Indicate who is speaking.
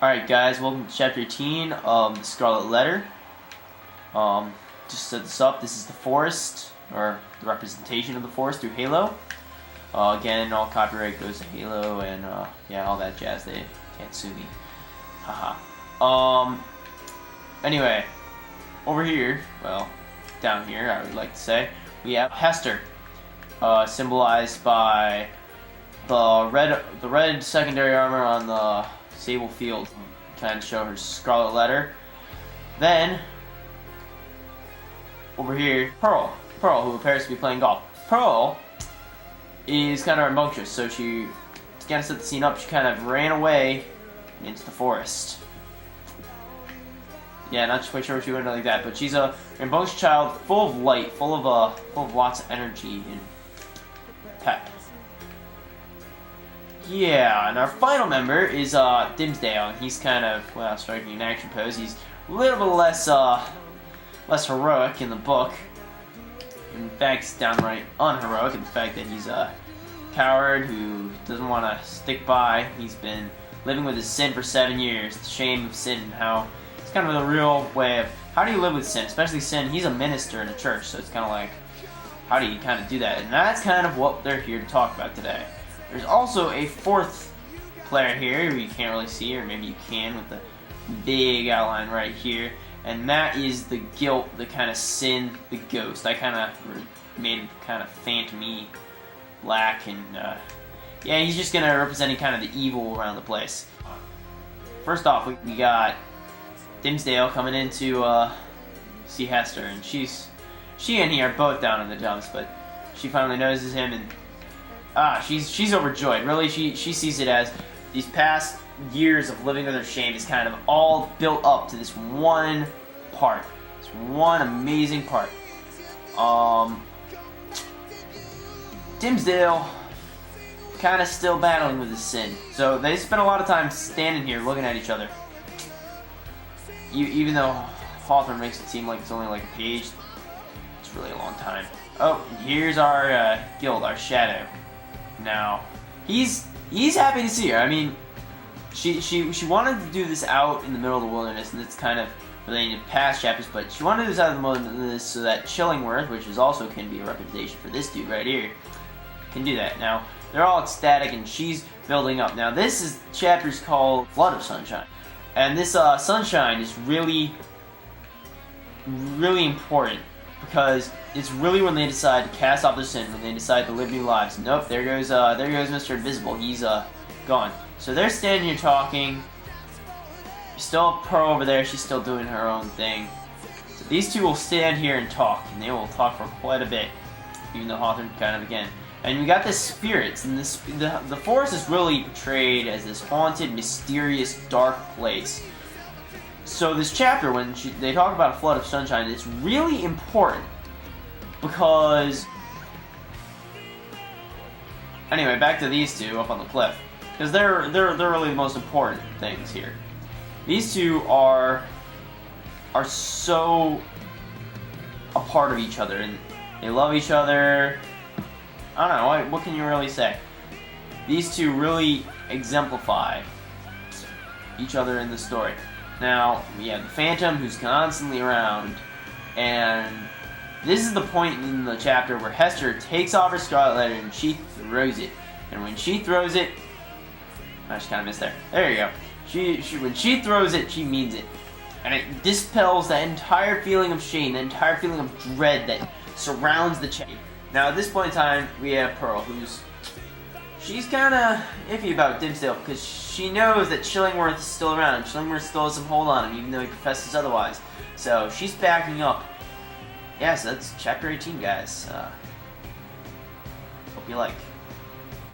Speaker 1: Alright guys, welcome to chapter 18 of the Scarlet Letter. Just to set this up, this is the forest, or the representation of the forest through Halo. Again, all copyright goes to Halo and yeah, all that jazz. They can't sue me. Haha. Anyway, over here, well, down here, I would like to say, we have Hester, symbolized by the red secondary armor on the sable field, kind of show her Scarlet Letter. Then over here, Pearl, who appears to be playing golf. Pearl is kind of rambunctious, so to kind of set the scene up, she kind of ran away into the forest. Yeah, not quite sure what she went like that, but she's a rambunctious child, full of light, full of lots of energy and pep. Yeah, and our final member is Dimsdale, and he's kind of, well, striking an action pose. He's a little bit less heroic in the book. In fact, he's downright unheroic in the fact that he's a coward who doesn't want to stick by. He's been living with his sin for 7 years, the shame of sin, and how it's kind of the real way of, how do you live with sin, especially sin? He's a minister in a church, so it's kind of like, how do you kind of do that? And that's kind of what they're here to talk about today. There's also a fourth player here who you can't really see, or maybe you can with the big outline right here, and that is the guilt, the kind of sin, the ghost. I kind of made him kind of phantom-y black, and yeah, he's just going to represent kind of the evil around the place. First off, we got Dimsdale coming in to see Hester, and she and he are both down in the dumps, but she finally notices him, and she's overjoyed. Really, she sees it as these past years of living with her shame is kind of all built up to this one part. This one amazing part. Dimsdale kind of still battling with his sin. So they spend a lot of time standing here looking at each other. Even though Hawthorne makes it seem like it's only like a page, it's really a long time. Oh, and here's our guild, our shadow. Now, he's happy to see her. I mean, she wanted to do this out in the middle of the wilderness, and it's kind of relating to past chapters, but she wanted to do this out in the wilderness so that Chillingworth, which is also can be a representation for this dude right here, can do that. Now, they're all ecstatic, and she's building up. Now, this chapter's called Flood of Sunshine, and this sunshine is really, really important. Because it's really when they decide to cast off their sin, when they decide to live new lives. Nope, there goes Mr. Invisible. He's gone. So they're standing here talking. Still have Pearl over there. She's still doing her own thing. So these two will stand here and talk, and they will talk for quite a bit, even though Hawthorne kind of again. And we got the spirits, and the forest is really portrayed as this haunted, mysterious, dark place. So this chapter, when they talk about a flood of sunshine, it's really important because, anyway, back to these two up on the cliff, because they're really the most important things here. These two are so a part of each other, and they love each other. I don't know, what can you really say? These two really exemplify each other in the story. Now, we have the Phantom, who's constantly around, and this is the point in the chapter where Hester takes off her Scarlet Letter and she throws it. And when she throws it, I just kind of missed there. There you go. When she throws it, she means it. And it dispels that entire feeling of shame, that entire feeling of dread that surrounds the chapter. Now, at this point in time, we have Pearl, she's kind of iffy about Dimsdale because she knows that Chillingworth is still around. Chillingworth still has some hold on him, even though he professes otherwise. So she's backing up. Yeah, so that's chapter 18, guys. Hope you like.